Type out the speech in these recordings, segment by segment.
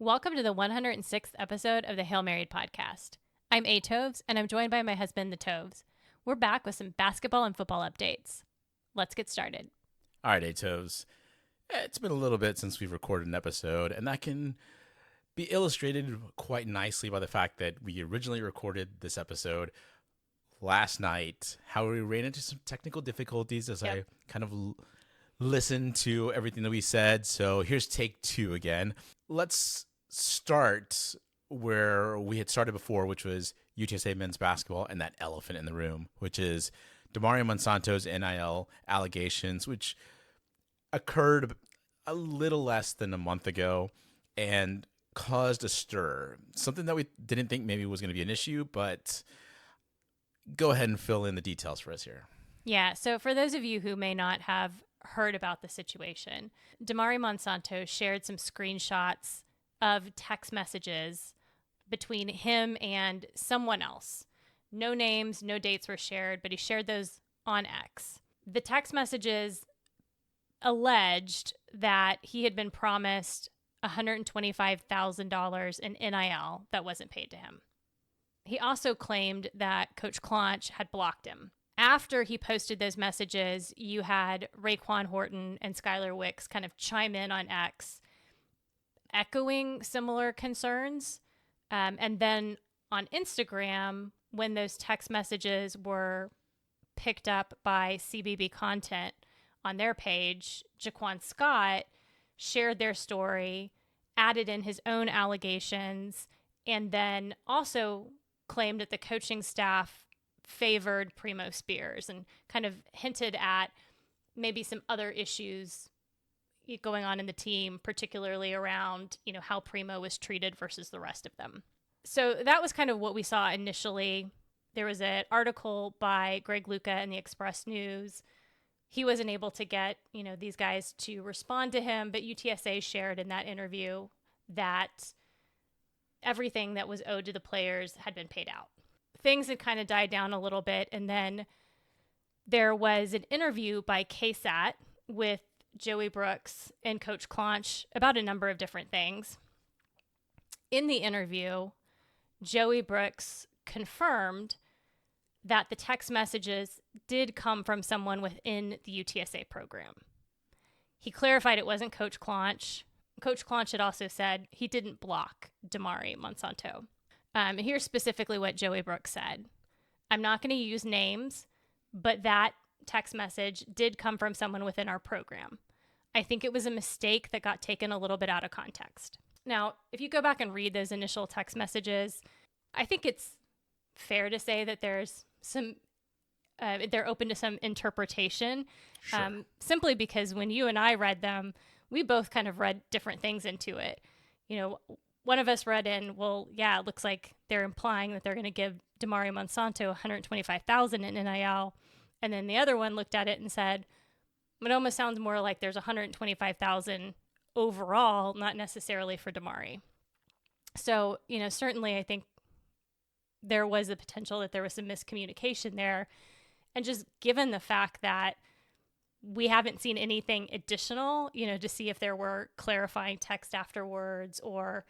Welcome to the 106th episode of the Hail Married podcast. I'm A. Toves, and I'm joined by my husband, the Toves. We're back with some basketball and football updates. Let's get started. All right, A. Toves. It's been a little bit since we've recorded an episode, and that can be illustrated quite nicely by the fact that we originally recorded this episode last night. How we ran into some technical difficulties as I kind of listened to everything that we said. So here's take two again. Let's start where we had started before, which was UTSA men's basketball and that elephant in the room, which is Demario Monsanto's NIL allegations, which occurred a little less than a month ago and caused a stir. Something that we didn't think maybe was going to be an issue, but go ahead and fill in the details for us here. Yeah, so for those of you who may not have heard about the situation, Demario Monsanto shared some screenshots of text messages between him and someone else. No names, no dates were shared, but he shared those on X. The text messages alleged that he had been promised $125,000 in NIL that wasn't paid to him. He also claimed that Coach Clonch had blocked him. After he posted those messages, you had Raekwon Horton and Skylar Wicks kind of chime in on X, echoing similar concerns. And then on Instagram, when those text messages were picked up by CBB Content on their page, Jaquan Scott shared their story, added in his own allegations, and then also claimed that the coaching staff favored Primo Spears and kind of hinted at maybe some other issues going on in the team, particularly around, how Primo was treated versus the rest of them. So that was kind of what we saw initially. There was an article by Greg Luca in the Express News. He wasn't able to get, these guys to respond to him, but UTSA shared in that interview that everything that was owed to the players had been paid out. Things had kind of died down a little bit, and then there was an interview by KSAT with Joey Brooks and Coach Clonch about a number of different things. In the interview, Joey Brooks confirmed that the text messages did come from someone within the UTSA program. He clarified it wasn't Coach Clonch. Coach Clonch had also said he didn't block Demario Monsanto. Here's specifically what Joey Brooks said. I'm not going to use names, but that text message did come from someone within our program. I think it was a mistake that got taken a little bit out of context. Now, if you go back and read those initial text messages, I think it's fair to say that there's some, they're open to some interpretation, Sure. simply because when you and I read them, we both kind of read different things into it. One of us read in, well, yeah, it looks like they're implying that they're going to give Demario Monsanto $125,000 in NIL. And then the other one looked at it and said, it almost sounds more like there's $125,000 overall, not necessarily for Demario. So, certainly I think there was the potential that there was some miscommunication there. And just given the fact that we haven't seen anything additional, to see if there were clarifying text afterwards or,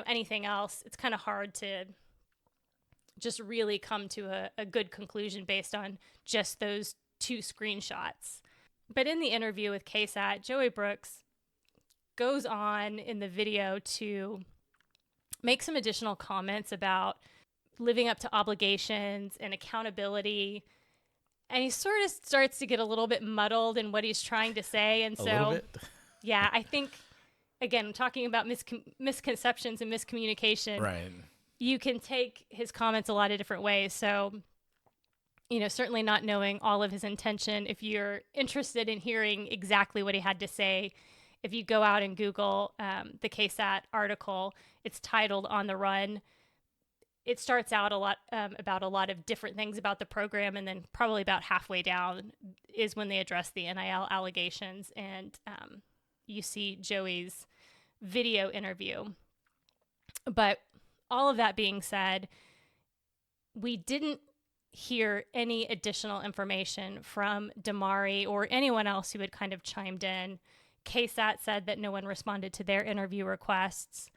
anything else, it's kind of hard to just really come to a good conclusion based on just those two screenshots. But in the interview with KSAT, Joey Brooks goes on in the video to make some additional comments about living up to obligations and accountability. And he sort of starts to get a little bit muddled in what he's trying to say. And so, yeah, I think, again, talking about misconceptions and miscommunication, Right. You can take his comments a lot of different ways. So, certainly not knowing all of his intention. If you're interested in hearing exactly what he had to say, if you go out and Google the KSAT article, it's titled On the Run. It starts out a lot about a lot of different things about the program, and then probably about halfway down is when they address the NIL allegations, and you see Joey's video interview. But all of that being said, we didn't hear any additional information from Demario or anyone else who had kind of chimed in. KSAT said that no one responded to their interview requests.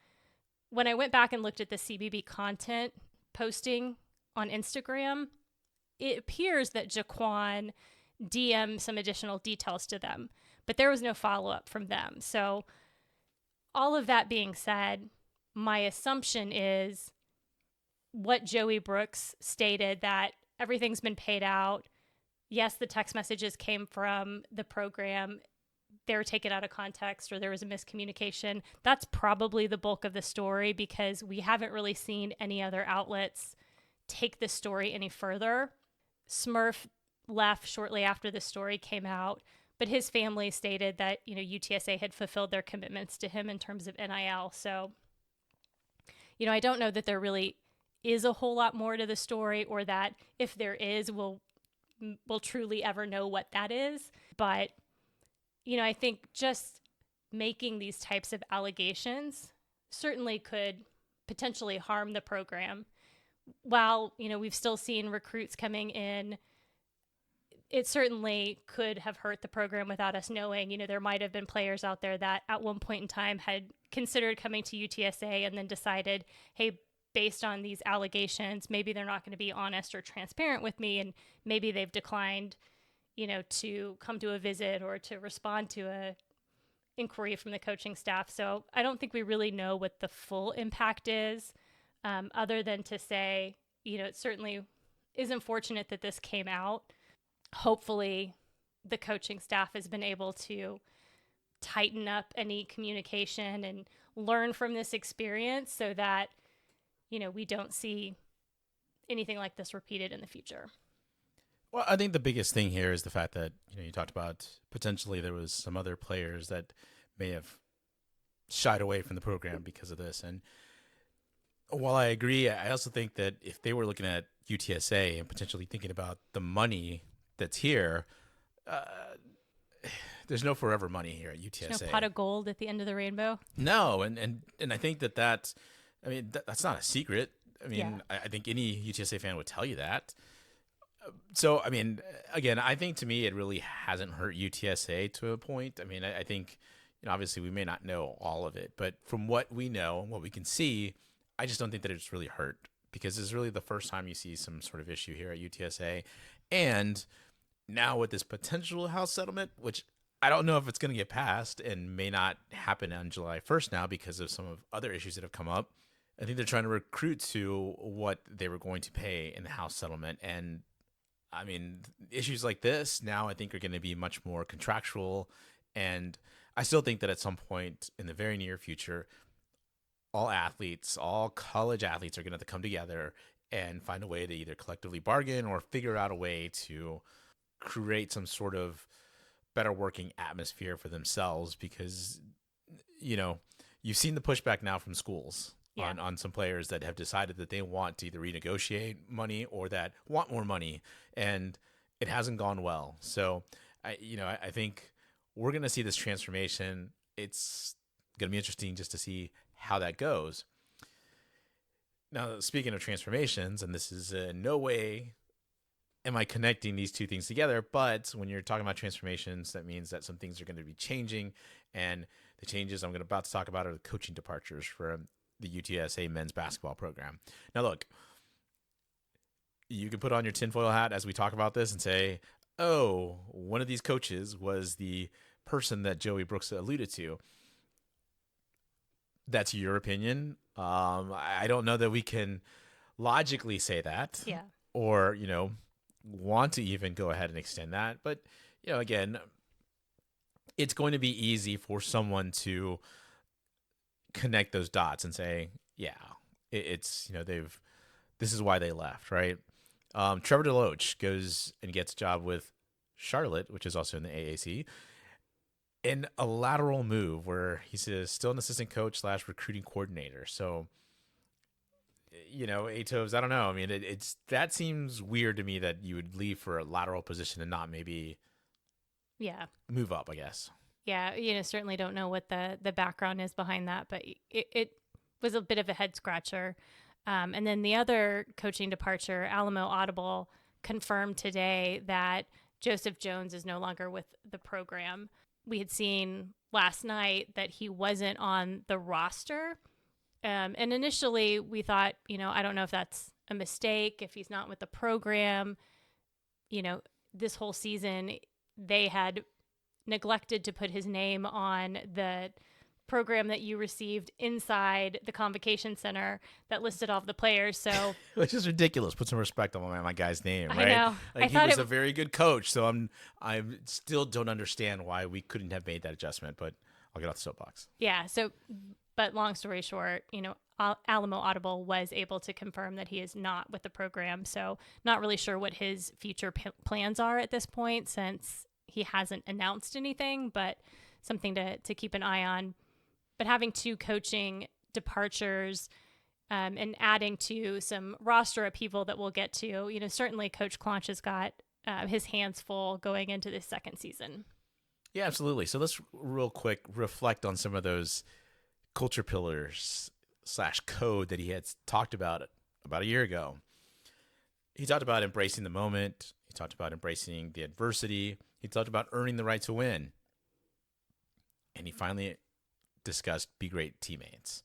when I went back and looked at the CBB content posting on Instagram, it appears that Jaquan DM'd some additional details to them, but there was no follow-up from them. So all of that being said, my assumption is what Joey Brooks stated, that everything's been paid out. Yes, the text messages came from the program. They were taken out of context, or there was a miscommunication. That's probably the bulk of the story, because we haven't really seen any other outlets take the story any further. Smurf left shortly after the story came out, but his family stated that, UTSA had fulfilled their commitments to him in terms of NIL. So, I don't know that there really is a whole lot more to the story, or that if there is, we'll truly ever know what that is. But, I think just making these types of allegations certainly could potentially harm the program. While, we've still seen recruits coming in, it certainly could have hurt the program without us knowing. There might have been players out there that at one point in time had considered coming to UTSA and then decided, hey, based on these allegations, maybe they're not going to be honest or transparent with me, and maybe they've declined, to come to a visit or to respond to a inquiry from the coaching staff. So I don't think we really know what the full impact is, other than to say, it certainly is unfortunate that this came out. Hopefully the coaching staff has been able to tighten up any communication and learn from this experience so that, we don't see anything like this repeated in the future. Well, I think the biggest thing here is the fact that, you talked about potentially there was some other players that may have shied away from the program because of this. And while I agree, I also think that if they were looking at UTSA and potentially thinking about the money that's here, there's no forever money here at UTSA. There's no pot of gold at the end of the rainbow. No, and I think that's not a secret. I think any UTSA fan would tell you that. So, again, I think to me it really hasn't hurt UTSA to a point. I think, obviously we may not know all of it, but from what we know, what we can see, I just don't think that it's really hurt, because it's really the first time you see some sort of issue here at UTSA. And now with this potential house settlement, which I don't know if it's going to get passed and may not happen on July 1st now because of some of other issues that have come up, I think they're trying to recruit to what they were going to pay in the house settlement. And issues like this now I think are going to be much more contractual. And I still think that at some point in the very near future, all college athletes are going to have to come together and find a way to either collectively bargain or figure out a way to create some sort of better working atmosphere for themselves, because, you've seen the pushback now from schools. Yeah. On some players that have decided that they want to either renegotiate money or that want more money, and it hasn't gone well. So I think we're going to see this transformation. It's going to be interesting just to see how that goes. Now, speaking of transformations, and this is in no way am I connecting these two things together, but when you're talking about transformations, that means that some things are going to be changing, and the changes I'm about to talk about are the coaching departures for the UTSA men's basketball program. Now, look, you can put on your tinfoil hat as we talk about this and say, oh, one of these coaches was the person that Joey Brooks alluded to. That's your opinion. I don't know that we can logically say that. Yeah. Or, want to even go ahead and extend that. But, again, it's going to be easy for someone to connect those dots and say, yeah, it's, this is why they left, right? Trevor Deloach goes and gets a job with Charlotte, which is also in the AAC, in a lateral move where he's still an assistant coach / recruiting coordinator. So, Atos, I don't know. That seems weird to me that you would leave for a lateral position and not maybe move up, I guess. Yeah, certainly don't know what the background is behind that, but it was a bit of a head scratcher. And then the other coaching departure, Alamo Audible, confirmed today that Joseph Jones is no longer with the program. We had seen last night that he wasn't on the roster And initially we thought, I don't know if that's a mistake, if he's not with the program. This whole season they had neglected to put his name on the program that you received inside the convocation center that listed all of the players. So, which is ridiculous. Put some respect on my guy's name, right? I know. Like, he was a very good coach. So I still don't understand why we couldn't have made that adjustment, but I'll get off the soapbox. Yeah. So, but long story short, Alamo Audible was able to confirm that he is not with the program. So not really sure what his future plans are at this point, since he hasn't announced anything, but something to keep an eye on. But having 2 coaching departures and adding to some roster upheaval that we'll get to, certainly Coach Clonch has got his hands full going into this second season. Yeah, absolutely. So let's real quick reflect on some of those culture pillars / code that he had talked about a year ago. He talked about embracing the moment. He talked about embracing the adversity. He talked about earning the right to win. And he finally discussed be great teammates.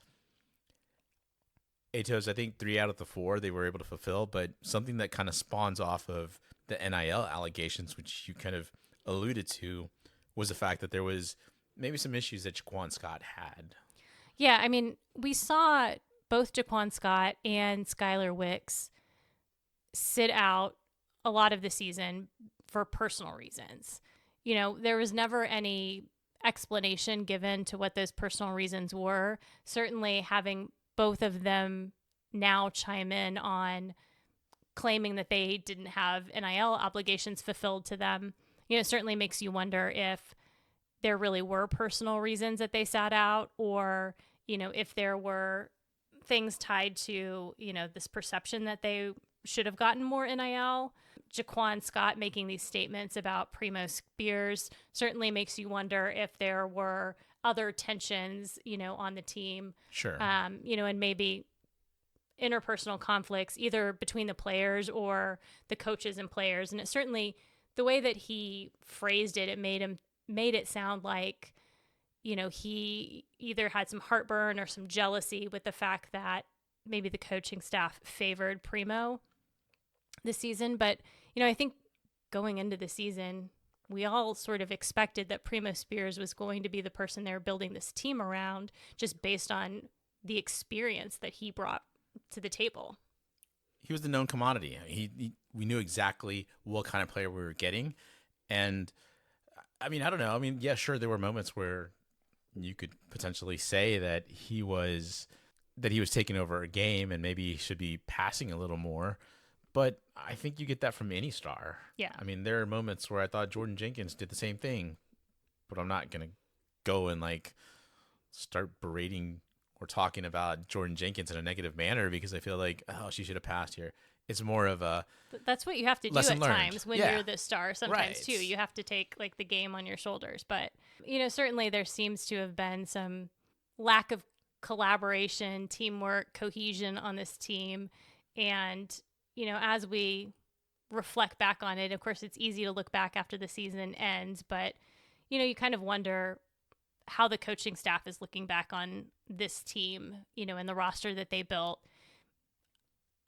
Atos, I think 3 out of the 4 they were able to fulfill, but something that kind of spawns off of the NIL allegations, which you kind of alluded to, was the fact that there was maybe some issues that Jaquan Scott had. Yeah, I mean, we saw both Jaquan Scott and Skylar Wicks sit out a lot of the season for personal reasons. There was never any explanation given to what those personal reasons were. Certainly having both of them now chime in on claiming that they didn't have NIL obligations fulfilled to them, certainly makes you wonder if there really were personal reasons that they sat out, or, if there were things tied to, this perception that they should have gotten more NIL. Jaquan Scott making these statements about Primo Spears certainly makes you wonder if there were other tensions, on the team. Sure. And maybe interpersonal conflicts either between the players or the coaches and players. And it certainly, the way that he phrased it, it made it sound like, he either had some heartburn or some jealousy with the fact that maybe the coaching staff favored Primo this season. But, I think going into the season, we all sort of expected that Primo Spears was going to be the person they were building this team around, just based on the experience that he brought to the table. He was the known commodity. We knew exactly what kind of player we were getting. And I mean, I don't know. I mean, yeah, sure, there were moments where you could potentially say that he was taking over a game and maybe he should be passing a little more. But I think you get that from any star. Yeah. I mean, there are moments where I thought Jordan Jenkins did the same thing, but I'm not going to go and start berating or talking about Jordan Jenkins in a negative manner because I feel like, oh, she should have passed here. It's more of a That's what you have to do at times when you're the star. Sometimes right. too, you have to take the game on your shoulders. But certainly there seems to have been some lack of collaboration, teamwork, cohesion on this team, and as we reflect back on it, of course, it's easy to look back after the season ends, but you kind of wonder how the coaching staff is looking back on this team, and the roster that they built.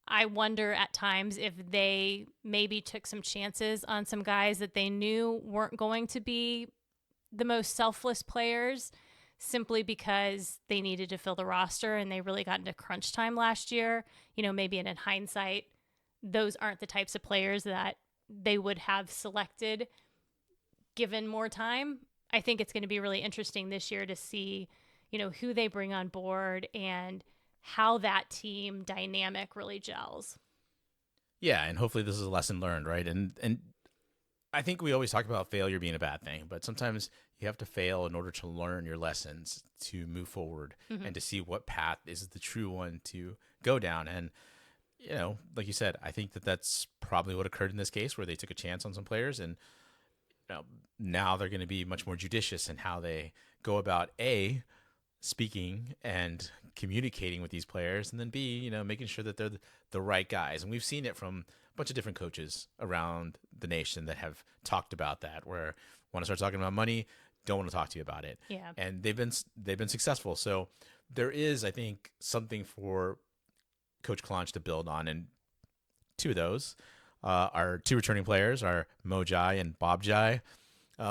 I wonder at times if they maybe took some chances on some guys that they knew weren't going to be the most selfless players, simply because they needed to fill the roster and they really got into crunch time last year. Maybe in hindsight, those aren't the types of players that they would have selected given more time. I think it's going to be really interesting this year to see, who they bring on board and how that team dynamic really gels. Yeah, and hopefully this is a lesson learned, right? And I think we always talk about failure being a bad thing, but sometimes you have to fail in order to learn your lessons, to move forward, and to see what path is the true one to go down. And like you said, I think that that's probably what occurred in this case, where they took a chance on some players, and now they're going to be much more judicious in how they go about A, speaking and communicating with these players, and then B, making sure that they're the right guys. And we've seen it from a bunch of different coaches around the nation that have talked about that, where want to start talking about money, don't want to talk to you about it. Yeah. And they've been successful. So there is, I think, something for Coach Clonch to build on. And two of those are two returning players, are Mo Jai and Bob Jai.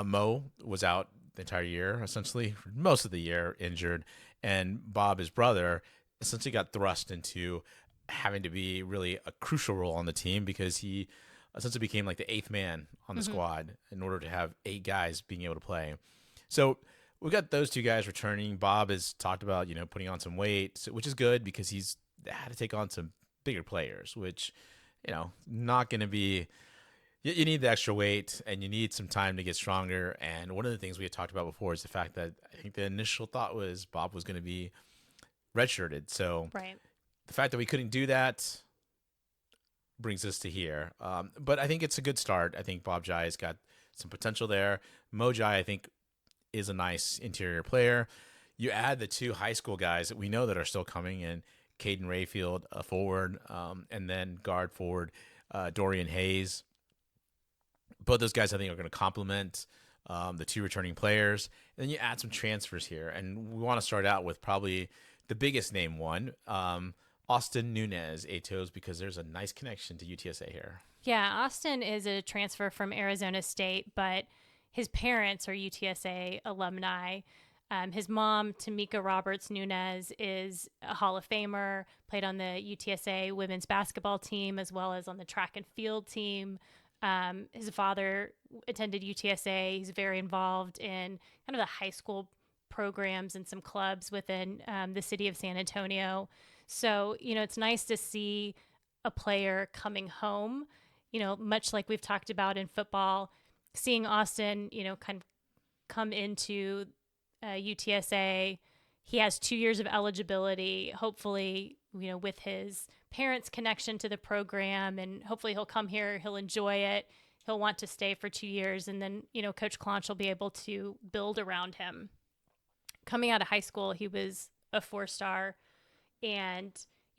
Mo was out the entire year, essentially, for most of the year, injured. And Bob, his brother, essentially got thrust into having to be really a crucial role on the team because he essentially became like the eighth man on the squad in order to have 8 guys being able to play. So we've got those 2 guys returning. Bob has talked about, putting on some weight, which is good because he's had to take on some bigger players, which, not going to be, you need the extra weight and you need some time to get stronger. And one of the things we had talked about before is the fact that I think the initial thought was Bob was going to be redshirted. So Right. the fact that we couldn't do that brings us to here. But I think it's a good start. I think Bob Jai has got some potential there. Mo Jai, I think, is a nice interior player. You add the 2 high school guys that we know that are still coming in, Caden Rayfield, a forward, and then guard forward, Dorian Hayes. Both those guys, I think, are going to complement the 2 returning players. And then you add some transfers here. And we want to start out with probably the biggest name one, Austin Nunez, Atos, because there's a nice connection to UTSA here. Yeah, Austin is a transfer from Arizona State, but his parents are UTSA alumni. His mom, Tamika Roberts Nunez, is a Hall of Famer, played on the UTSA women's basketball team as well as on the track and field team. His father attended UTSA. He's very involved in kind of the high school programs and some clubs within the city of San Antonio. So, it's nice to see a player coming home, much like we've talked about in football, seeing Austin, kind of come into UTSA. He has 2 years of eligibility, hopefully, with his parents' connection to the program, and hopefully he'll come here, he'll enjoy it, he'll want to stay for 2 years, and then, Coach Clonch will be able to build around him. Coming out of high school, he was a 4-star and,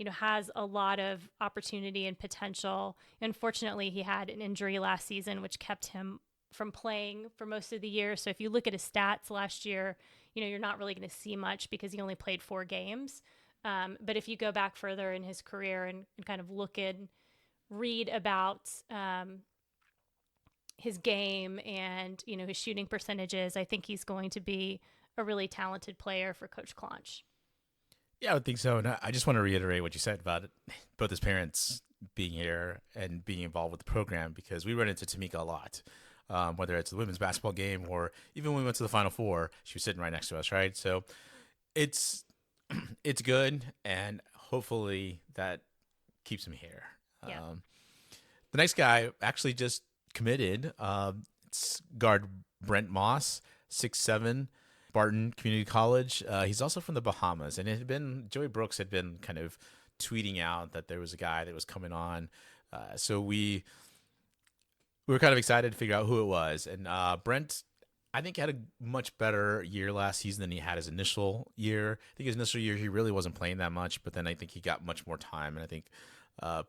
has a lot of opportunity and potential. Unfortunately, he had an injury last season, which kept him from playing for most of the year. So if you look at his stats last year, you're not really going to see much because he only played 4 games. But if you go back further in his career and kind of look and read about his game and, his shooting percentages, I think he's going to be a really talented player for Coach Clonch. Yeah, I would think so. And I just want to reiterate what you said about both his parents being here and being involved with the program, because we run into Tamika a lot, whether it's the women's basketball game or even when we went to the Final Four, she was sitting right next to us, right? So it's good, and hopefully that keeps him here. Yeah. The next guy actually just committed. It's guard Brent Moss, 6'7", Barton Community College. He's also from the Bahamas, and Joey Brooks had been kind of tweeting out that there was a guy that was coming on. So we were kind of excited to figure out who it was. And Brent, I think, had a much better year last season than he had his initial year. I think his initial year, he really wasn't playing that much, but then I think he got much more time and I think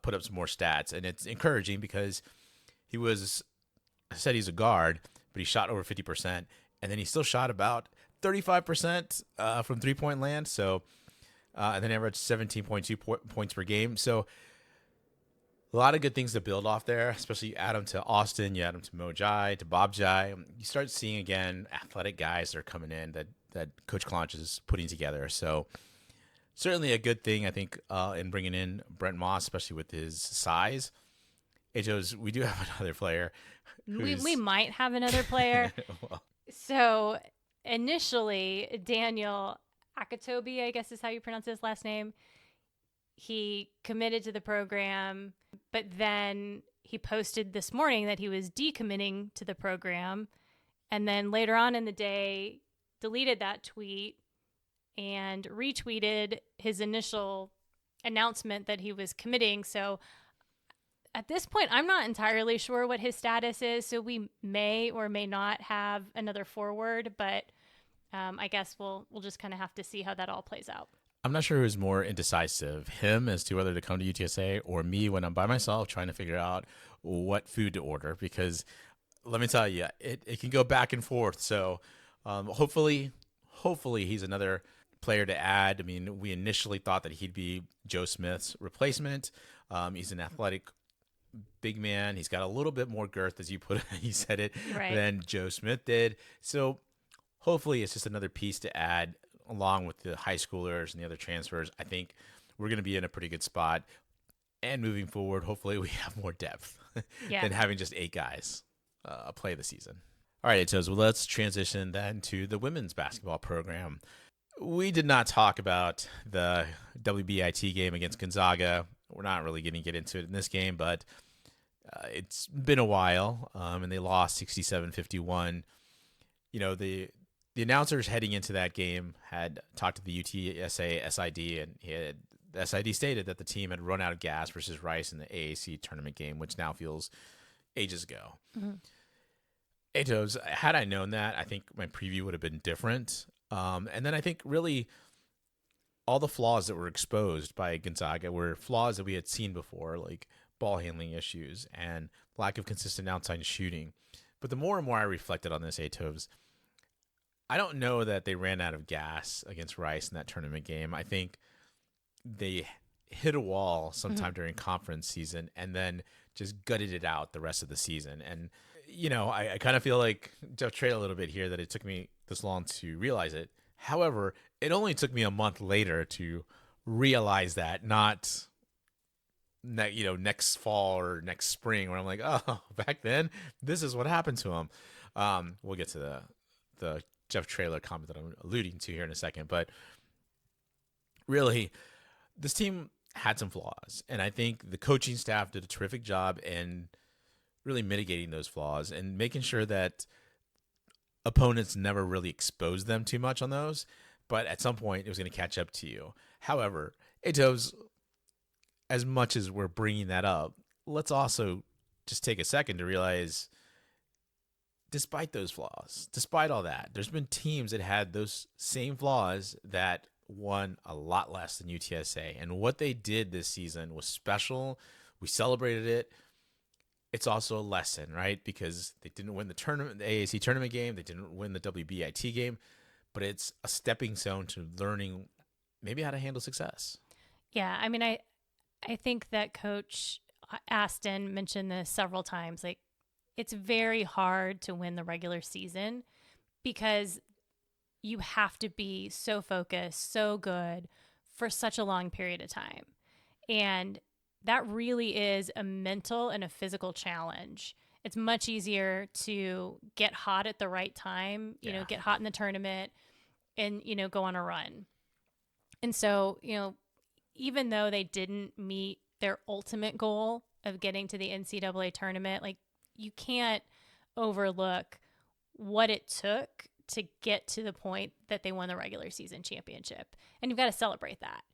put up some more stats. And it's encouraging because I said he's a guard, but he shot over 50%, and then he still shot about 35% from three-point land. So, and then averaged 17.2 points per game. So a lot of good things to build off there, especially you add them to Austin, you add them to Mo Jai, to Bob Jai. You start seeing, again, athletic guys that are coming in that Coach Clonch is putting together. So certainly a good thing, I think, in bringing in Brent Moss, especially with his size. Hos, we do have another player. We might have another player. Well, So initially, Daniel Akatobi, I guess is how you pronounce his last name, he committed to the program, but then he posted this morning that he was decommitting to the program, and then later on in the day deleted that tweet and retweeted his initial announcement that he was committing. So at this point, I'm not entirely sure what his status is, so we may or may not have another forward, but I guess we'll just kind of have to see how that all plays out. I'm not sure who's more indecisive, him as to whether to come to UTSA or me when I'm by myself trying to figure out what food to order, because let me tell you, it can go back and forth. So hopefully he's another player to add. I mean, we initially thought that he'd be Joe Smith's replacement. He's an athletic big man. He's got a little bit more girth, as you said it, Right. than Joe Smith did. So hopefully it's just another piece to add along with the high schoolers and the other transfers. I think we're going to be in a pretty good spot. And moving forward, hopefully we have more depth Yeah. than having just 8 guys play the season. All right, so let's transition then to the women's basketball program. We did not talk about the WBIT game against Gonzaga. We're not really going to get into it in this game, but it's been a while, and they lost 67-51. You know, the announcers heading into that game had talked to the UTSA SID, and the SID stated that the team had run out of gas versus Rice in the AAC tournament game, which now feels ages ago. Mm-hmm. Atos, had I known that, I think my preview would have been different. And then I think really all the flaws that were exposed by Gonzaga were flaws that we had seen before, like ball handling issues and lack of consistent outside shooting. But the more and more I reflected on this, Atos, I don't know that they ran out of gas against Rice in that tournament game. I think they hit a wall sometime during conference season and then just gutted it out the rest of the season. And you know, I kind of feel like Jeff Trail a little bit here that it took me this long to realize it. However, it only took me a month later to realize that, not next fall or next spring, where I'm like, oh, back then, this is what happened to him. We'll get to the Jeff Traylor comment that I'm alluding to here in a second, but really, this team had some flaws, and I think the coaching staff did a terrific job in really mitigating those flaws and making sure that opponents never really exposed them too much on those. But at some point, it was going to catch up to you. However, Atos, as much as we're bringing that up, let's also just take a second to realize, despite those flaws, despite all that, there's been teams that had those same flaws that won a lot less than UTSA. And what they did this season was special. We celebrated it. It's also a lesson, right? Because they didn't win the AAC tournament game. They didn't win the WBIT game, but it's a stepping stone to learning maybe how to handle success. Yeah. I mean, I think that Coach Aston mentioned this several times. Like, it's very hard to win the regular season because you have to be so focused, so good for such a long period of time. And that really is a mental and a physical challenge. It's much easier to get hot at the right time, get hot in the tournament and, go on a run. And so, even though they didn't meet their ultimate goal of getting to the NCAA tournament, like, you can't overlook what it took to get to the point that they won the regular season championship. And you've got to celebrate that.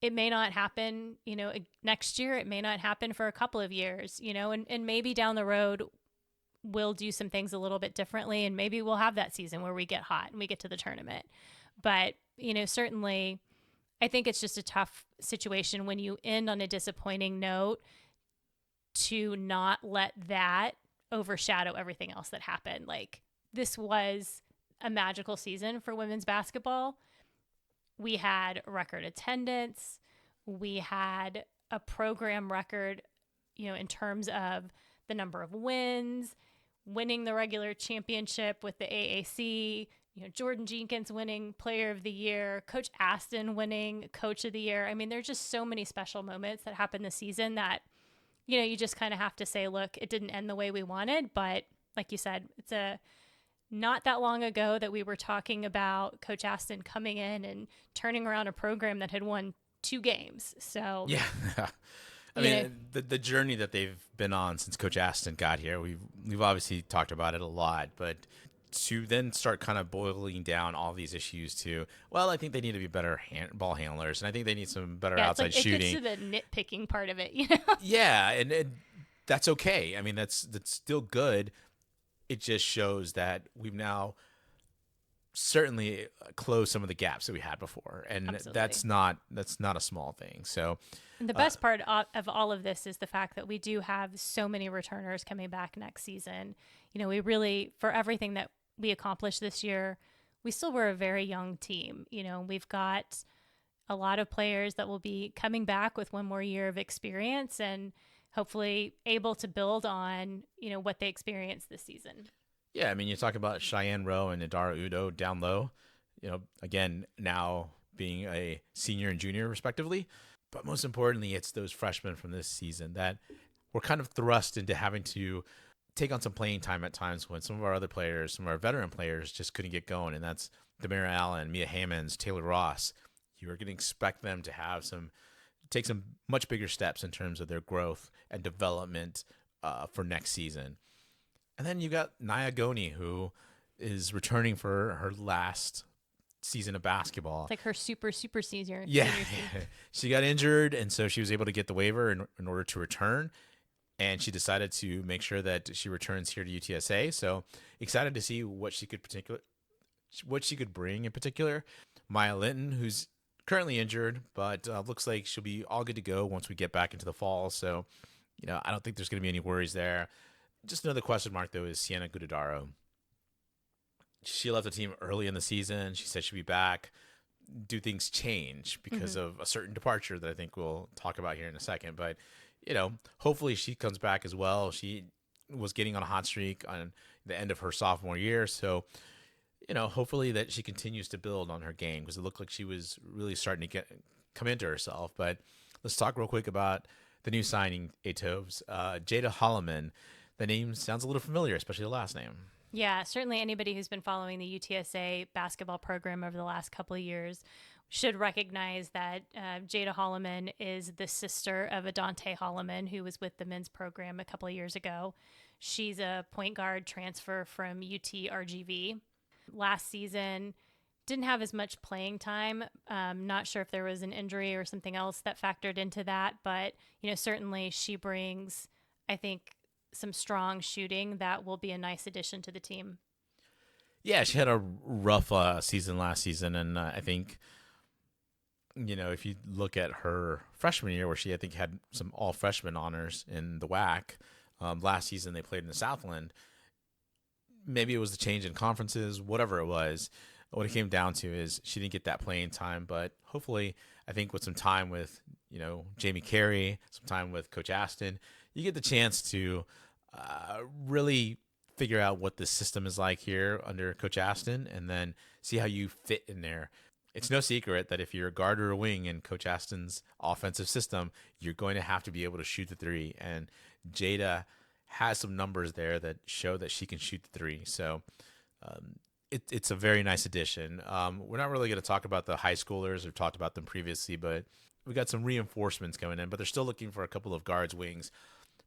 It may not happen, next year. It may not happen for a couple of years, and maybe down the road we'll do some things a little bit differently. And maybe we'll have that season where we get hot and we get to the tournament. But, certainly I think it's just a tough situation when you end on a disappointing note to not let that overshadow everything else that happened. Like, this was a magical season for women's basketball. We had record attendance. We had a program record, in terms of the number of wins, winning the regular championship with the AAC, Jordan Jenkins winning Player of the Year, Coach Aston winning Coach of the Year. I mean, there's just so many special moments that happened this season that, you just kind of have to say, look, it didn't end the way we wanted. But like you said, it's not that long ago that we were talking about Coach Aston coming in and turning around a program that had won 2 games. So yeah, I mean, the journey that they've been on since Coach Aston got here, we've obviously talked about it a lot, but to then start kind of boiling down all these issues to, well, I think they need to be better ball handlers, and I think they need some better outside shooting. It gets to the nitpicking part of it, Yeah, and that's okay. I mean, that's still good. It just shows that we've now certainly closed some of the gaps that we had before, and Absolutely. that's not a small thing. So, and the best part of all of this is the fact that we do have so many returners coming back next season. We really, for everything that we accomplished this year, we still were a very young team. You know, we've got a lot of players that will be coming back with one more year of experience and hopefully able to build on, you know, what they experienced this season. Yeah, I mean, you talk about Cheyenne Rowe and Adara Udo down low, again, now being a senior and junior respectively. But most importantly, it's those freshmen from this season that were kind of thrust into having to take on some playing time at times when some of our other players, some of our veteran players just couldn't get going. And that's Demira Allen, Mia Hammonds, Taylor Ross. You are going to expect them to take some much bigger steps in terms of their growth and development for next season. And then you got Nia Goni, who is returning for her last season of basketball. It's like her super senior. Yeah. She got injured, and so she was able to get the waiver in order to return. And she decided to make sure that she returns here to UTSA. So excited to see what she could bring in particular. Maya Linton, who's currently injured, but looks like she'll be all good to go once we get back into the fall. So, I don't think there's going to be any worries there. Just another question mark, though, is Sienna Gudadaro. She left the team early in the season. She said she'd be back. Do things change because of a certain departure that I think we'll talk about here in a second? But, hopefully she comes back as well. She was getting on a hot streak on the end of her sophomore year. So, hopefully that she continues to build on her game because it looked like she was really starting to come into herself. But let's talk real quick about the new signing, Atovs. Jada Holloman. The name sounds a little familiar, especially the last name. Yeah, certainly anybody who's been following the UTSA basketball program over the last couple of years should recognize that Jada Holloman is the sister of Adante Holloman, who was with the men's program a couple of years ago. She's a point guard transfer from UT-RGV. Last season, didn't have as much playing time. Not sure if there was an injury or something else that factored into that, but certainly she brings, I think, some strong shooting that will be a nice addition to the team. Yeah, she had a rough season last season, and I think, if you look at her freshman year, where she, I think, had some all-freshman honors in the WAC, last season they played in the Southland. Maybe it was the change in conferences, whatever it was. What it came down to is she didn't get that playing time, but hopefully, I think with some time with, Jamie Carey, some time with Coach Aston, you get the chance to really figure out what the system is like here under Coach Aston and then see how you fit in there. It's no secret that if you're a guard or a wing in Coach Aston's offensive system, you're going to have to be able to shoot the three. And Jada has some numbers there that show that she can shoot the three. So it's a very nice addition. We're not really going to talk about the high schoolers. We've talked about them previously, but we got some reinforcements coming in, but they're still looking for a couple of guards, wings,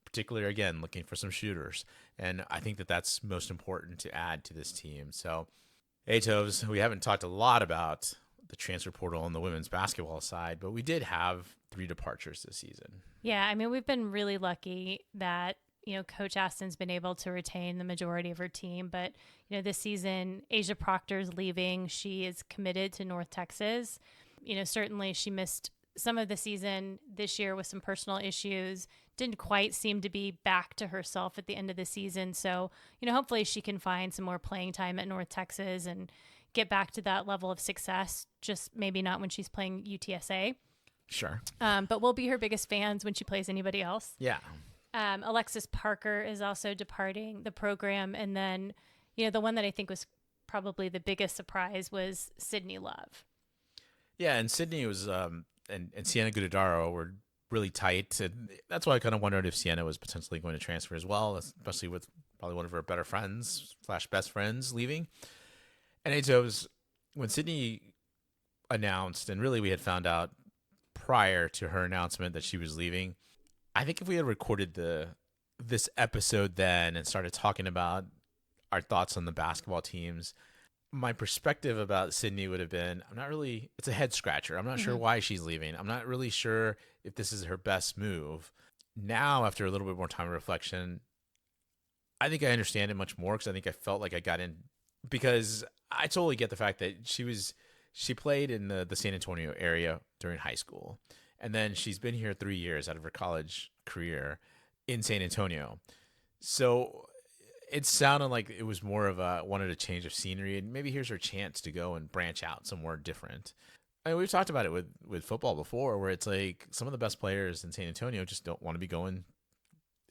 particularly, again, looking for some shooters. And I think that that's most important to add to this team. So, Atovs, we haven't talked a lot about the transfer portal on the women's basketball side, but we did have 3 departures this season. Yeah, I mean, we've been really lucky that, Coach Aston's been able to retain the majority of her team. But, this season, Asia Proctor's leaving. She is committed to North Texas. Certainly she missed some of the season this year with some personal issues, didn't quite seem to be back to herself at the end of the season. So, hopefully she can find some more playing time at North Texas and get back to that level of success, just maybe not when she's playing UTSA. Sure. But we'll be her biggest fans when she plays anybody else. Yeah. Alexis Parker is also departing the program. And then, the one that I think was probably the biggest surprise was Sydney Love. Yeah, and Sydney was and Sienna Gudadaro were really tight. And that's why I kind of wondered if Sienna was potentially going to transfer as well, especially with probably one of her better friends / best friends leaving. And it was when Sydney announced, and really we had found out prior to her announcement that she was leaving. I think if we had recorded this episode then and started talking about our thoughts on the basketball teams, my perspective about Sydney would have been, it's a head scratcher. I'm not sure why she's leaving. I'm not really sure if this is her best move. Now, after a little bit more time of reflection, I think I understand it much more because I think I felt like I got in, because I totally get the fact that she played in the San Antonio area during high school. And then she's been here 3 years out of her college career in San Antonio. So it sounded like it was more of a wanted a change of scenery, and maybe here's her chance to go and branch out somewhere different. I mean, we've talked about it with football before, where it's like some of the best players in San Antonio just don't want to be going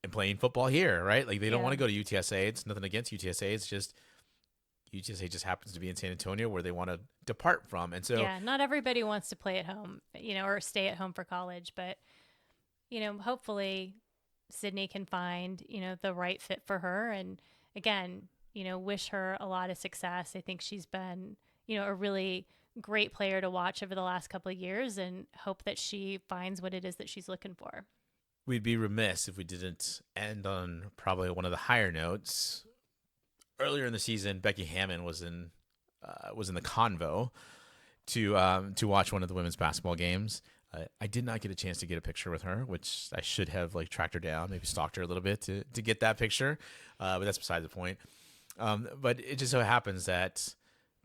and playing football here, right? Like they don't want to go to UTSA. It's nothing against UTSA. It's just UTSA just happens to be in San Antonio where they want to depart from. And so, yeah, not everybody wants to play at home, or stay at home for college, but hopefully Sydney can find, the right fit for her. And again, wish her a lot of success. I think she's been, a really great player to watch over the last couple of years, and hope that she finds what it is that she's looking for. we'd be remiss if we didn't end on probably one of the higher notes. Earlier in the season, Becky Hammond was in the convo to watch one of the women's basketball games. I did not get a chance to get a picture with her, which I should have tracked her down, maybe stalked her a little bit to get that picture. But that's beside the point. But it just so happens that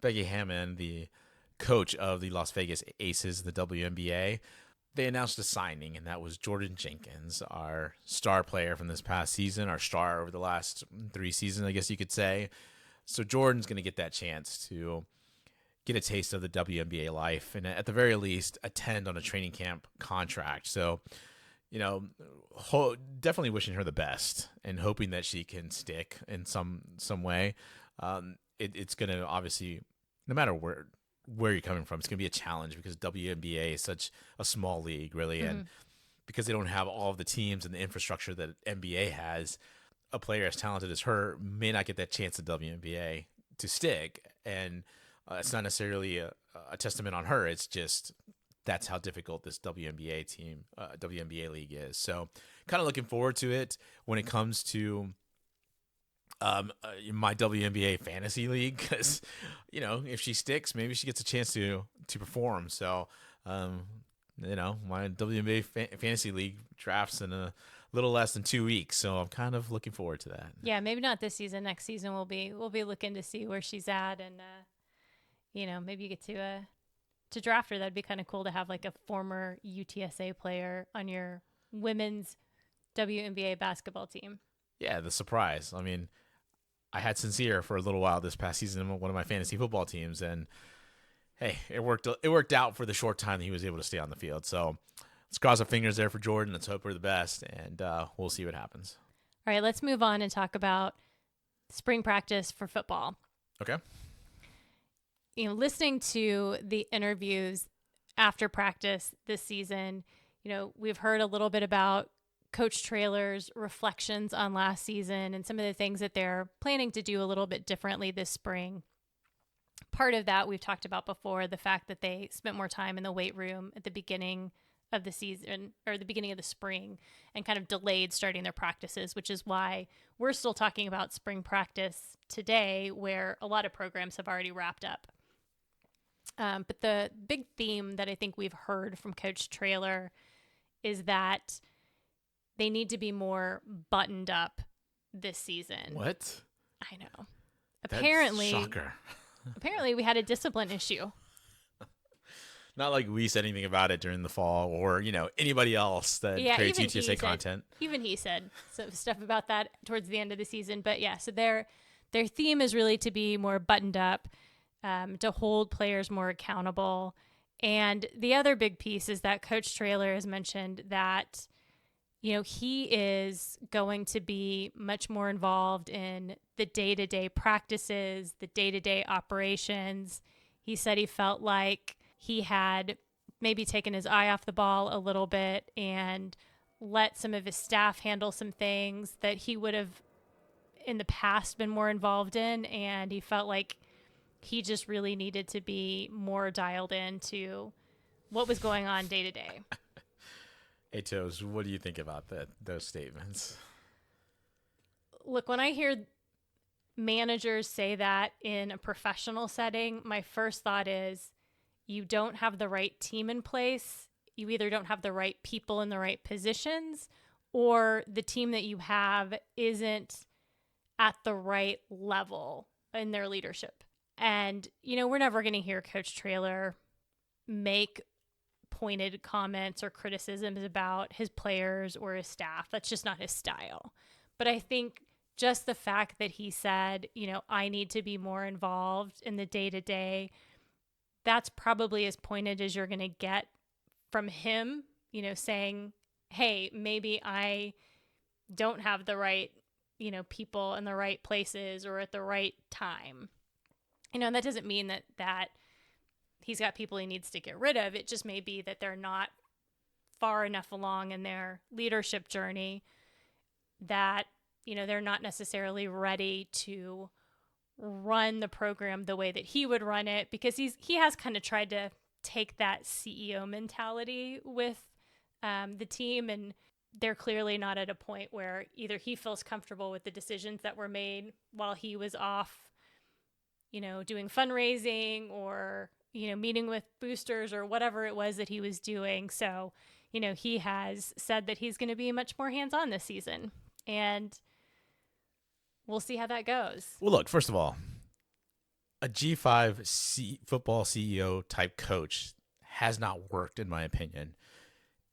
Becky Hammond, the coach of the Las Vegas Aces, the WNBA, they announced a signing, and that was Jordan Jenkins, our star player from this past season, our star over the last 3 seasons, I guess you could say. So Jordan's going to get that chance to get a taste of the WNBA life, and at the very least, attend on a training camp contract. So, definitely wishing her the best and hoping that she can stick in some way. It's going to obviously, no matter where you're coming from, it's going to be a challenge because WNBA is such a small league, really, and because they don't have all of the teams and the infrastructure that NBA has, a player as talented as her may not get that chance at WNBA to stick, and it's not necessarily a testament on her. It's just that's how difficult this WNBA league is. So kind of looking forward to it when it comes to my WNBA fantasy league, because if she sticks, maybe she gets a chance to perform. So my WNBA fantasy league drafts in a little less than 2 weeks, so I'm kind of looking forward to that. Yeah, maybe not this season. Next season we'll be looking to see where she's at, and maybe you get to draft her. That'd be kind of cool to have a former UTSA player on your women's WNBA basketball team. Yeah, the surprise. I mean, I had Sincere for a little while this past season on one of my fantasy football teams, and hey, it worked out for the short time that he was able to stay on the field. So let's cross our fingers there for Jordan. Let's hope for the best, and we'll see what happens. All right, let's move on and talk about spring practice for football. Okay. Listening to the interviews after practice this season, we've heard a little bit about Coach Traylor's reflections on last season and some of the things that they're planning to do a little bit differently this spring. Part of that we've talked about before, the fact that they spent more time in the weight room at the beginning of the season or the beginning of the spring and kind of delayed starting their practices, which is why we're still talking about spring practice today, where a lot of programs have already wrapped up. But the big theme that I think we've heard from Coach Traylor is that they need to be more buttoned up this season. What? I know. Apparently, shocker. Apparently we had a discipline issue. Not like we said anything about it during the fall or, anybody else that creates UTSA content. Even he said some stuff about that towards the end of the season. But yeah, so their theme is really to be more buttoned up, to hold players more accountable. And the other big piece is that Coach Traylor has mentioned that, he is going to be much more involved in the day-to-day practices, the day-to-day operations. He said he felt like he had maybe taken his eye off the ball a little bit and let some of his staff handle some things that he would have in the past been more involved in. And he felt like he just really needed to be more dialed into what was going on day to day. Hey, Toes, what do you think about those statements? Look, when I hear managers say that in a professional setting, my first thought is you don't have the right team in place. You either don't have the right people in the right positions, or the team that you have isn't at the right level in their leadership. And, we're never going to hear Coach Traylor make pointed comments or criticisms about his players or his staff. That's just not his style. But I think just the fact that he said, I need to be more involved in the day to day, that's probably as pointed as you're going to get from him, saying, hey, maybe I don't have the right, people in the right places or at the right time. And that doesn't mean that he's got people he needs to get rid of. It just may be that they're not far enough along in their leadership journey that, they're not necessarily ready to run the program the way that he would run it, because he has kind of tried to take that CEO mentality with the team, and they're clearly not at a point where either he feels comfortable with the decisions that were made while he was off, doing fundraising or, meeting with boosters or whatever it was that he was doing. So, he has said that he's going to be much more hands-on this season, and we'll see how that goes. Well, look, first of all, a G5 football CEO type coach has not worked, in my opinion.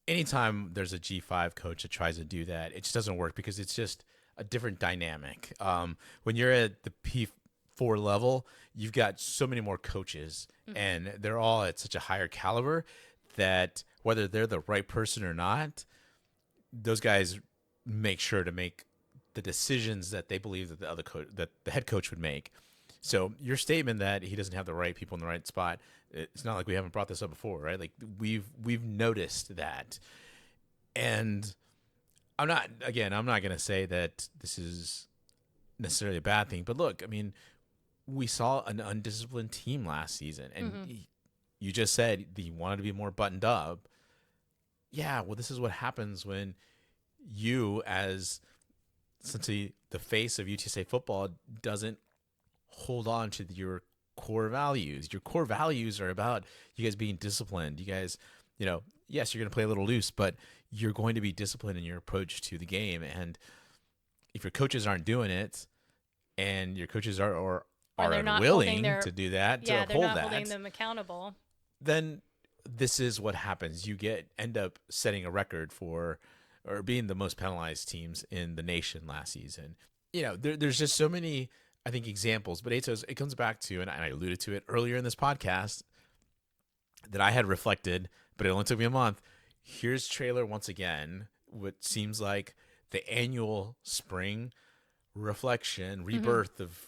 Anytime there's a G5 coach that tries to do that, it just doesn't work because it's just a different dynamic. When you're at the P4 level, you've got so many more coaches, and they're all at such a higher caliber that whether they're the right person or not, those guys make sure to make the decisions that they believe that that the head coach would make. So your statement that he doesn't have the right people in the right spot, it's not like we haven't brought this up before, right? Like we've noticed that. And I'm not going to say that this is necessarily a bad thing, but look, I mean, we saw an undisciplined team last season, and you just said he wanted to be more buttoned up. Yeah, well, this is what happens when you, as essentially the face of UTSA football, doesn't hold on to your core values. Your core values are about you guys being disciplined. You guys, yes, you're going to play a little loose, but you're going to be disciplined in your approach to the game. And if your coaches aren't doing it, and your coaches are unwilling to do that, to uphold that, they're not holding them accountable, then this is what happens. You end up setting a record for, or being the most penalized teams in the nation last season. There's just so many, I think, examples. But it comes back to, and I alluded to it earlier in this podcast, that I had reflected, but it only took me a month. Here's Traylor once again, what seems like the annual spring reflection, rebirth of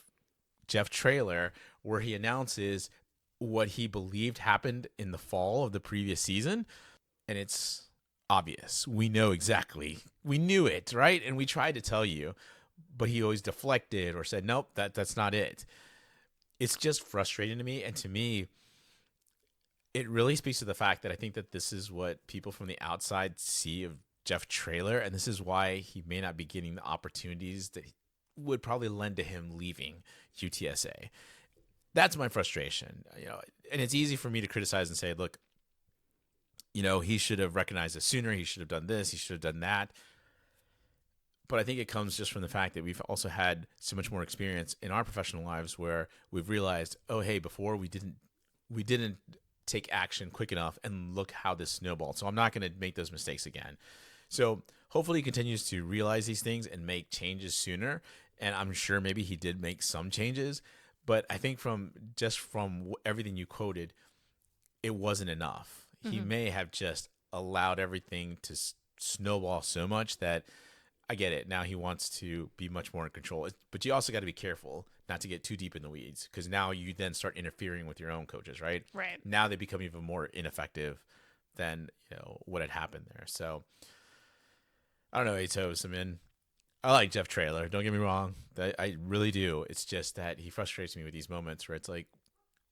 Jeff Traylor, where he announces what he believed happened in the fall of the previous season. And it's obvious. We know exactly. We knew it, right? And we tried to tell you, but he always deflected or said, nope, that's not it. It's just frustrating to me. And to me, it really speaks to the fact that I think that this is what people from the outside see of Jeff Traylor. And this is why he may not be getting the opportunities that would probably lend to him leaving UTSA. That's my frustration, and it's easy for me to criticize and say, look, he should have recognized this sooner. He should have done this. He should have done that. But I think it comes just from the fact that we've also had so much more experience in our professional lives where we've realized, oh, hey, before we didn't take action quick enough, and look how this snowballed. So I'm not going to make those mistakes again. So hopefully he continues to realize these things and make changes sooner. And I'm sure maybe he did make some changes, but I think from everything you quoted, it wasn't enough. He may have just allowed everything to snowball so much that, I get it. Now he wants to be much more in control, but you also got to be careful not to get too deep in the weeds, because now you then start interfering with your own coaches, right? Right. Now they become even more ineffective than what had happened there. So I don't know, Atos. I mean, I like Jeff Traylor. Don't get me wrong. I really do. It's just that he frustrates me with these moments where it's like,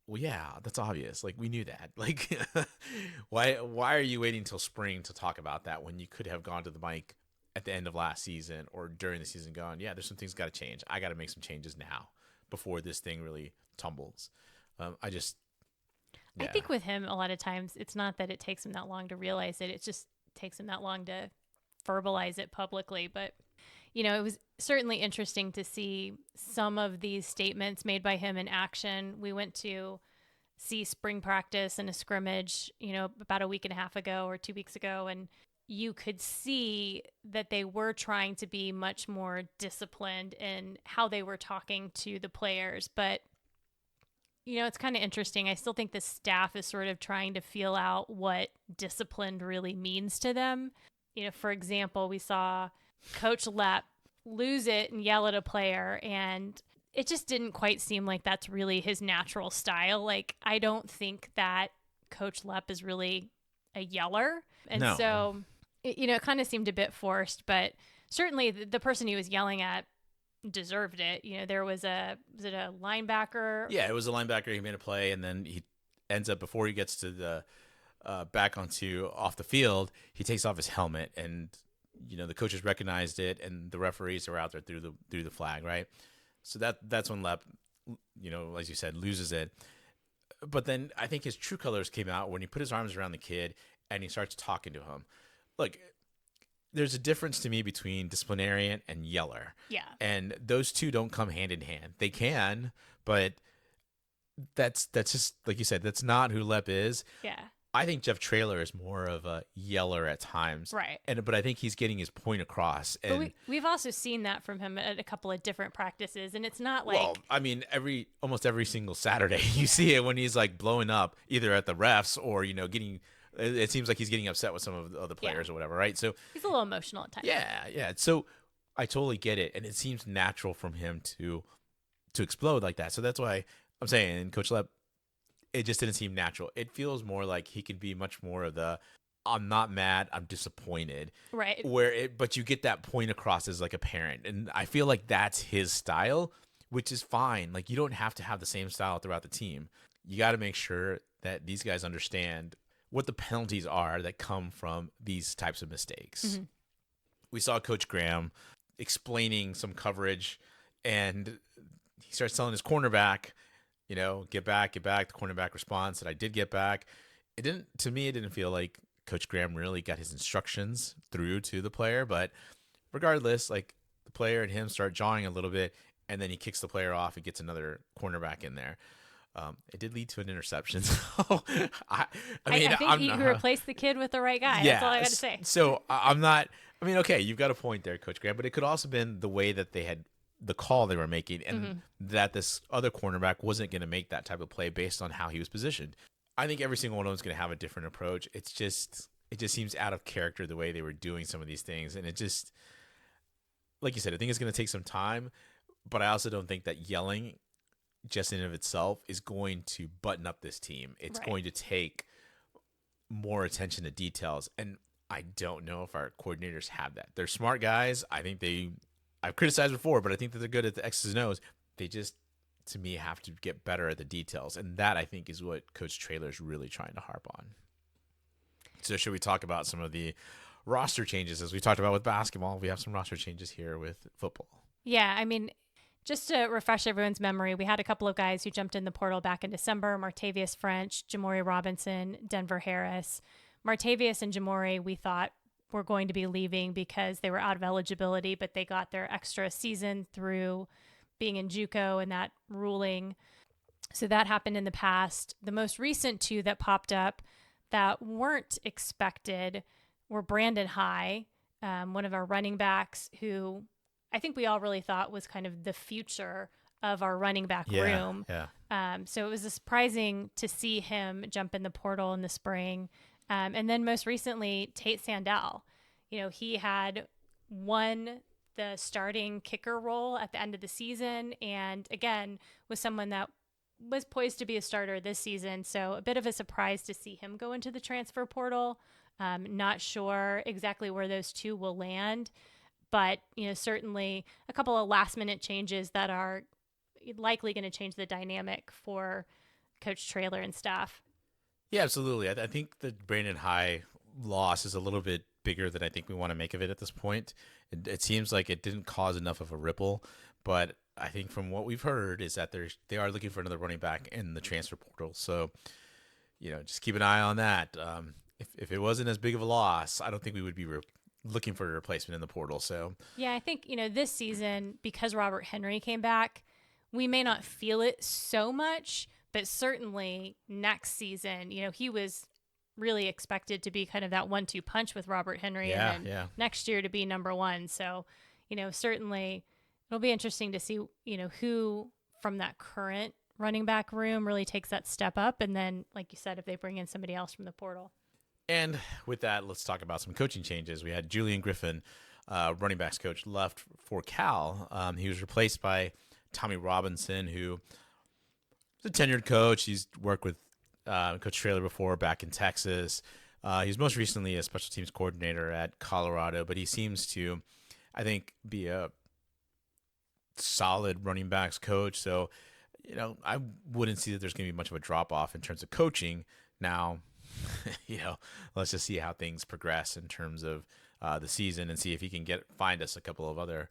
well, yeah, that's obvious. Like, we knew that. Like, why are you waiting until spring to talk about that when you could have gone to the mic at the end of last season or during the season gone, yeah, there's some things got to change. I got to make some changes now before this thing really tumbles. I think with him, a lot of times it's not that it takes him that long to realize it. It just takes him that long to verbalize it publicly. But, it was certainly interesting to see some of these statements made by him in action. We went to see spring practice and a scrimmage, about a week and a half ago or 2 weeks ago. And you could see that they were trying to be much more disciplined in how they were talking to the players. But, it's kind of interesting. I still think the staff is sort of trying to feel out what disciplined really means to them. For example, we saw Coach Lepp lose it and yell at a player, and it just didn't quite seem like that's really his natural style. Like, I don't think that Coach Lepp is really a yeller. And No. so, it kind of seemed a bit forced, but certainly the person he was yelling at deserved it. Was it a linebacker? Yeah, it was a linebacker. He made a play, and then he ends up, before he gets to the back off the field, he takes off his helmet, and the coaches recognized it, and the referees are out there through the flag, right? So that's when Lepp, as you said, loses it. But then I think his true colors came out when he put his arms around the kid and he starts talking to him. Look, there's a difference to me between disciplinarian and yeller. Yeah. And those two don't come hand in hand. They can, but that's just, like you said, that's not who Lepp is. Yeah. I think Jeff Traylor is more of a yeller at times. Right. But I think he's getting his point across. And but we've also seen that from him at a couple of different practices, and it's not like... Well, I mean, almost every single Saturday, you see it when he's like blowing up either at the refs or, getting... It seems like he's getting upset with some of the other players or whatever, right? So he's a little emotional at times. Yeah. So I totally get it, and it seems natural from him to explode like that. So that's why I'm saying, Coach Lepp, it just didn't seem natural. It feels more like he could be much more of the I'm not mad, I'm disappointed. Right. But you get that point across as like a parent, and I feel like that's his style, which is fine. Like, you don't have to have the same style throughout the team. You got to make sure that these guys understand what the penalties are that come from these types of mistakes. Mm-hmm. We saw Coach Graham explaining some coverage, and he starts telling his cornerback, get back. The cornerback responds that I did get back. It didn't feel like Coach Graham really got his instructions through to the player, but regardless, like, the player and him start jawing a little bit, and then he kicks the player off and gets another cornerback in there. It did lead to an interception. So I think he replaced the kid with the right guy. Yeah, that's all I got to say. So I'm not. I mean, okay, you've got a point there, Coach Graham, but it could also been the way that they had the call they were making, and that this other cornerback wasn't going to make that type of play based on how he was positioned. I think every single one of them is going to have a different approach. It just seems out of character the way they were doing some of these things, and it just, like you said, I think it's going to take some time, but I also don't think that yelling just in and of itself is going to button up this team. It's going to take more attention to details, and I don't know if our coordinators have that. They're smart guys. I think I've criticized before, but I think that they're good at the X's and O's. They just, to me, have to get better at the details, and that, I think, is what Coach Traylor is really trying to harp on. So should we talk about some of the roster changes? As we talked about with basketball, we have some roster changes here with football. Yeah, I mean, just to refresh everyone's memory, we had a couple of guys who jumped in the portal back in December: Martavius French, Jamori Robinson, Denver Harris. Martavius and Jamori, we thought, were going to be leaving because they were out of eligibility, but they got their extra season through being in JUCO and that ruling. So that happened in the past. The most recent two that popped up that weren't expected were Brandon High, one of our running backs, who I think we all really thought was kind of the future of our running back room. Yeah. So it was surprising to see him jump in the portal in the spring. And then most recently, Tate Sandell. He had won the starting kicker role at the end of the season, and again, was someone that was poised to be a starter this season. So a bit of a surprise to see him go into the transfer portal. Not sure exactly where those two will land, but certainly a couple of last minute changes that are likely going to change the dynamic for Coach Traylor and staff. Yeah, absolutely. I think the Brandon High loss is a little bit bigger than I think we want to make of it at this point. It seems like it didn't cause enough of a ripple, but I think from what we've heard is that they are looking for another running back in the transfer portal. So, just keep an eye on that. If it wasn't as big of a loss, I don't think we would be looking for a replacement in the portal. So yeah, I think, this season, because Robert Henry came back, we may not feel it so much, but certainly next season, he was really expected to be kind of that 1-2 punch with Robert Henry, and then next year to be number one. So, certainly it'll be interesting to see, who from that current running back room really takes that step up. And then, like you said, if they bring in somebody else from the portal. And with that, let's talk about some coaching changes. We had Julian Griffin, running backs coach, left for Cal. He was replaced by Tommy Robinson, who is a tenured coach. He's worked with Coach Traylor before back in Texas. He was most recently a special teams coordinator at Colorado, but he seems to, I think, be a solid running backs coach. So, I wouldn't see that there's going to be much of a drop off in terms of coaching. Now, let's just see how things progress in terms of the season and see if he can find us a couple of other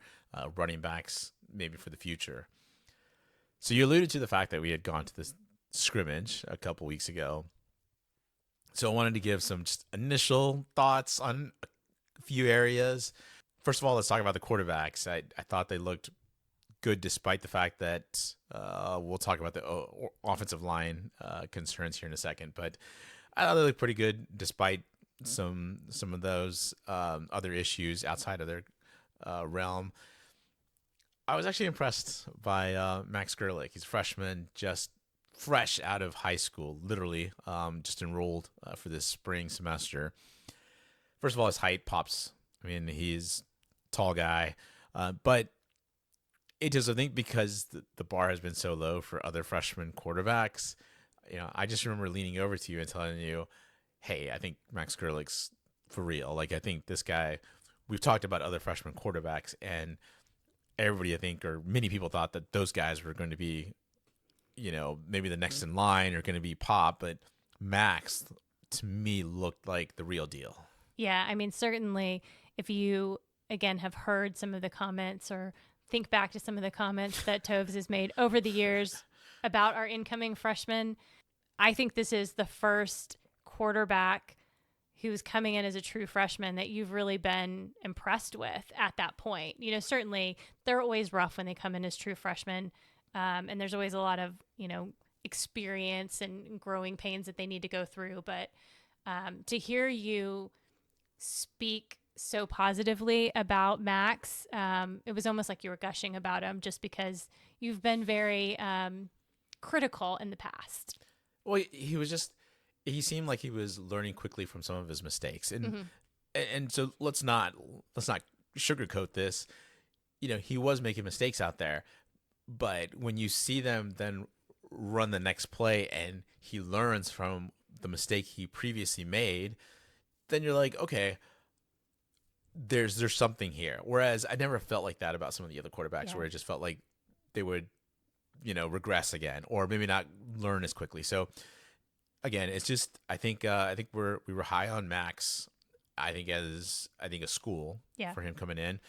running backs maybe for the future. So you alluded to the fact that we had gone to this scrimmage a couple weeks ago. So I wanted to give some just initial thoughts on a few areas. First of all, let's talk about the quarterbacks. I thought they looked good despite the fact that we'll talk about the offensive line concerns here in a second. But I thought they looked pretty good despite some of those other issues outside of their realm. I was actually impressed by Max Gerlich. He's a freshman, just fresh out of high school, literally just enrolled for this spring semester. First of all, his height pops. I mean, he's a tall guy, but it does, I think, because the bar has been so low for other freshman quarterbacks. I just remember leaning over to you and telling you, hey, I think Max Gerlich's for real. Like, I think this guy, we've talked about other freshman quarterbacks, and everybody, I think, or many people thought that those guys were going to be, maybe the next in line or going to be pop, but Max, to me, looked like the real deal. Yeah, I mean, certainly if you, again, have heard some of the comments or think back to some of the comments that Toves has made over the years about our incoming freshmen, I think this is the first quarterback who's coming in as a true freshman that you've really been impressed with at that point. Certainly they're always rough when they come in as true freshmen. And there's always a lot of, experience and growing pains that they need to go through. But to hear you speak so positively about Max, it was almost like you were gushing about him just because you've been very critical in the past. Well, he seemed like he was learning quickly from some of his mistakes. And so let's not sugarcoat this. He was making mistakes out there, but when you see them then run the next play and he learns from the mistake he previously made, then you're like, okay, there's something here. Whereas I never felt like that about some of the other quarterbacks, where it just felt like they would, regress again, or maybe not learn as quickly. So again, it's just, I think we were high on Max. I think a school for him coming in.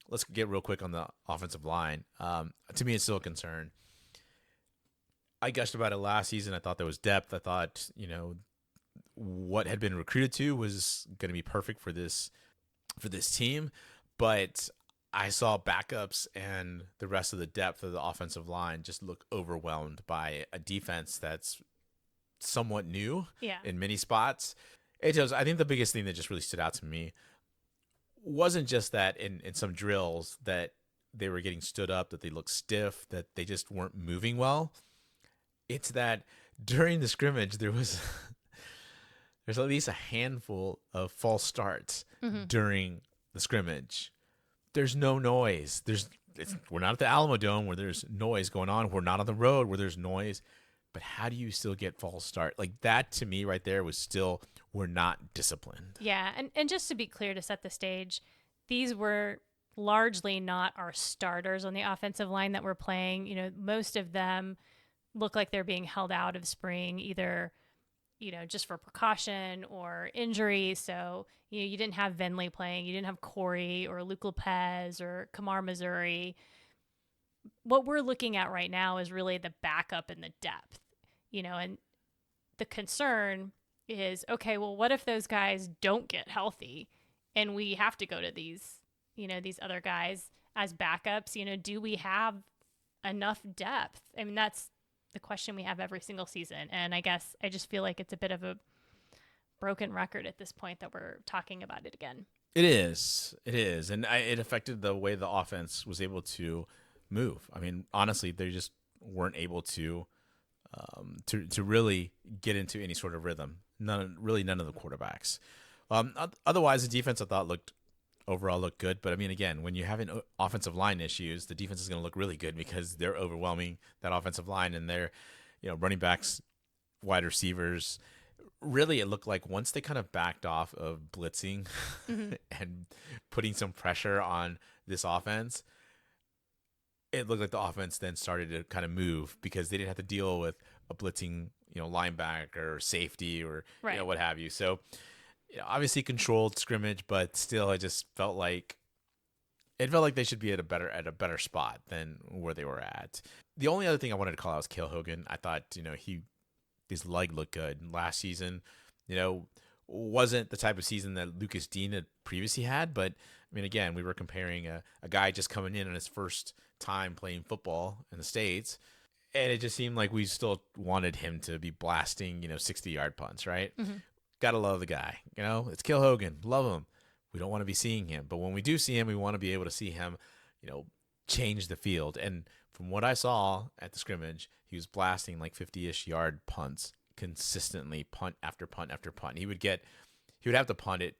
Let's get real quick on the offensive line. To me, it's still a concern. I gushed about it last season. I thought there was depth. I thought, what had been recruited to was going to be perfect for this team. But I saw backups and the rest of the depth of the offensive line just look overwhelmed by a defense that's somewhat new in many spots. I think the biggest thing that just really stood out to me wasn't just that in some drills that they were getting stood up, that they looked stiff, that they just weren't moving well. It's that during the scrimmage, there's at least a handful of false starts during the scrimmage. There's no noise. We're not at the Alamo Dome where there's noise going on. We're not on the road where there's noise. But how do you still get false start? Like, that to me right there was still, we're not disciplined. Yeah, and just to be clear, to set the stage, these were largely not our starters on the offensive line that were playing. Most of them look like they're being held out of spring, either, just for precaution or injury. So, you didn't have Venley playing. You didn't have Corey or Luke Lopez or Kamar Missouri. What we're looking at right now is really the backup and the depth, and the concern is, okay, well, what if those guys don't get healthy and we have to go to these other guys as backups? Do we have enough depth? I mean, that's the question we have every single season. And I guess I just feel like it's a bit of a broken record at this point that we're talking about it again. It is. And it affected the way the offense was able to move. I mean, honestly, they just weren't able to really get into any sort of rhythm. None of the quarterbacks. Otherwise, the defense I thought overall looked good. But I mean, again, when you're having offensive line issues, the defense is going to look really good because they're overwhelming that offensive line, and they're, running backs, wide receivers. Really, it looked like once they kind of backed off of blitzing and putting some pressure on this offense, it looked like the offense then started to kind of move because they didn't have to deal with a blitzing, linebacker or safety or what have you. So, obviously controlled scrimmage, but still, it just felt like they should be at a better spot than where they were at. The only other thing I wanted to call out was Cale Hogan. I thought, his leg looked good. Last season, wasn't the type of season that Lucas Dean had previously had. But, I mean, again, we were comparing a guy just coming in on his first time playing football in the States. And it just seemed like we still wanted him to be blasting, 60-yard punts, right? Mm-hmm. Got to love the guy. It's Cale Hogan. Love him. We don't want to be seeing him. But when we do see him, we want to be able to see him, change the field. And from what I saw at the scrimmage, he was blasting like 50-ish yard punts consistently, punt after punt after punt. He would have to punt it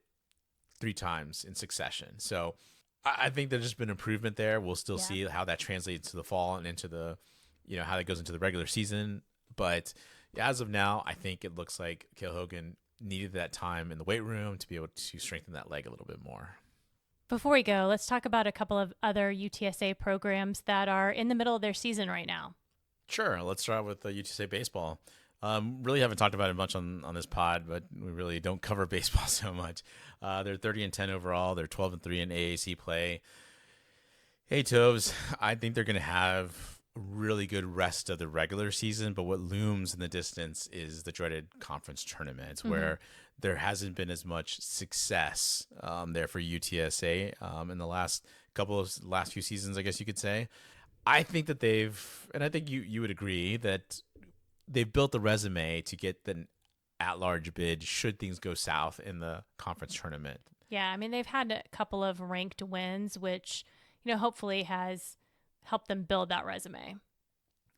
3 times in succession. So I think there's just been improvement there. We'll still see how that translates to the fall and into the, how that goes into the regular season. But as of now, I think it looks like Cale Hogan needed that time in the weight room to be able to strengthen that leg a little bit more. Before we go, let's talk about a couple of other UTSA programs that are in the middle of their season right now. Sure. Let's start with UTSA Baseball. Really haven't talked about it much on this pod, but we really don't cover baseball so much. They're 30-10 overall. They're 12-3 in AAC play. Hey, Tovs, I think they're going to have a really good rest of the regular season, but what looms in the distance is the dreaded conference tournament, where there hasn't been as much success there for UTSA in the last few seasons, I guess you could say. I think that and I think you would agree that they've built the resume to get the at-large bid should things go south in the conference tournament. Yeah, I mean, they've had a couple of ranked wins, which, hopefully has helped them build that resume.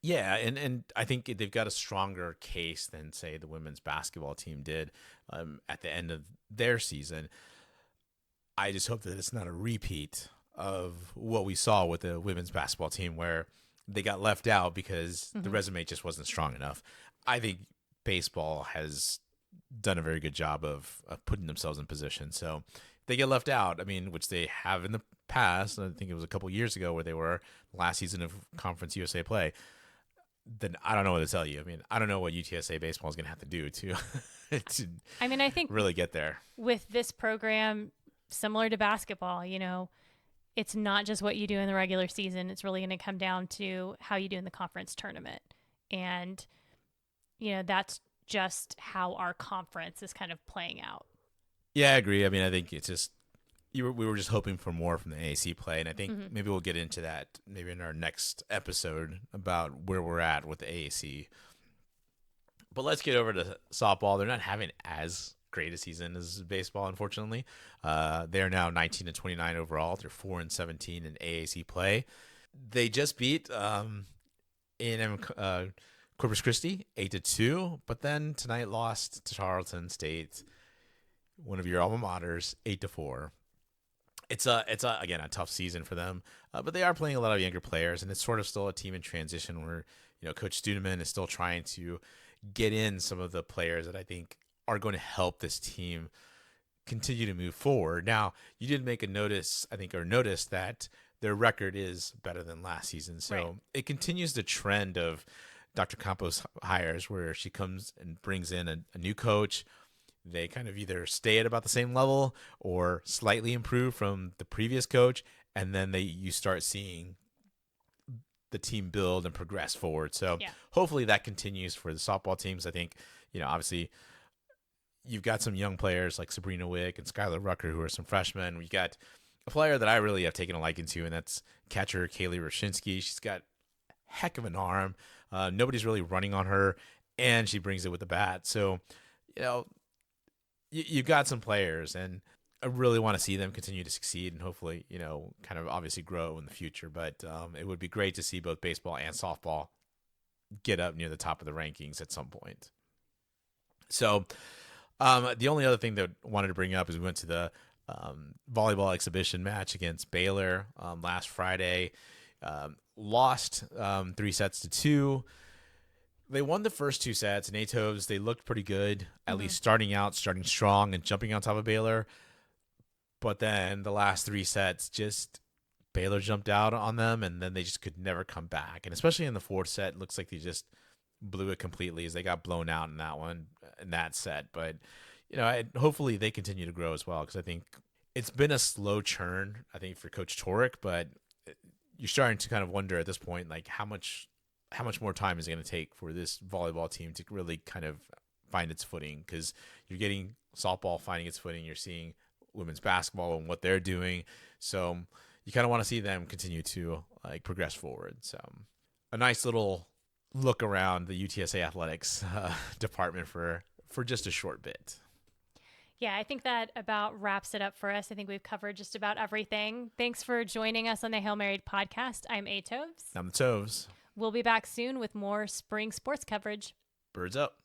Yeah, and I think they've got a stronger case than, say, the women's basketball team did at the end of their season. I just hope that it's not a repeat of what we saw with the women's basketball team where they got left out because the resume just wasn't strong enough. I think baseball has done a very good job of putting themselves in position. So if they get left out, I mean, which they have in the past, I think it was a couple years ago where they were last season of Conference USA play, then I don't know what to tell you. I mean, I don't know what UTSA baseball is going to have to do to I think really get there. With this program, similar to basketball, it's not just what you do in the regular season. It's really going to come down to how you do in the conference tournament. And, that's just how our conference is kind of playing out. Yeah, I agree. I mean, I think it's just we were just hoping for more from the AAC play, and I think maybe we'll get into that maybe in our next episode about where we're at with the AAC. But let's get over to softball. They're not having as great a season as baseball, unfortunately. They are now 19-29 overall. They're 4-17 in AAC play. They just beat A&M Corpus Christi 8-2, but then tonight lost to Tarleton State, one of your alma maters, 8-4. It's again a tough season for them, but they are playing a lot of younger players, and it's sort of still a team in transition where Coach Studeman is still trying to get in some of the players that I think are going to help this team continue to move forward. Now, you did make a notice that their record is better than last season, so It continues the trend of Dr. Campos hires where she comes and brings in a new coach. They kind of either stay at about the same level or slightly improve from the previous coach, and then you start seeing the team build and progress forward. So hopefully that continues for the softball teams. I think, obviously you've got some young players like Sabrina Wick and Skylar Rucker who are some freshmen. We got a player that I really have taken a liking to, and that's catcher Kaylee Roshinsky. She's got a heck of an arm. Nobody's really running on her, and she brings it with the bat. So, you've got some players, and I really want to see them continue to succeed and hopefully, kind of obviously grow in the future. But it would be great to see both baseball and softball get up near the top of the rankings at some point. So the only other thing that I wanted to bring up is we went to the volleyball exhibition match against Baylor last Friday. Lost 3-2. They won the first 2 sets, and Atovs, they looked pretty good, at least starting strong and jumping on top of Baylor. But then the last 3 sets, just Baylor jumped out on them, and then they just could never come back. And especially in the 4th set, it looks like they just blew it completely as they got blown out in that set. But, hopefully they continue to grow as well, because I think it's been a slow churn, I think, for Coach Torek, but you're starting to kind of wonder at this point, like how much more time is it going to take for this volleyball team to really kind of find its footing? Because you're getting softball finding its footing. You're seeing women's basketball and what they're doing. So you kind of want to see them continue to progress forward. So a nice little look around the UTSA athletics department for just a short bit. Yeah, I think that about wraps it up for us. I think we've covered just about everything. Thanks for joining us on the Hail Mary podcast. I'm Atovs. I'm the Tovs. We'll be back soon with more spring sports coverage. Birds up.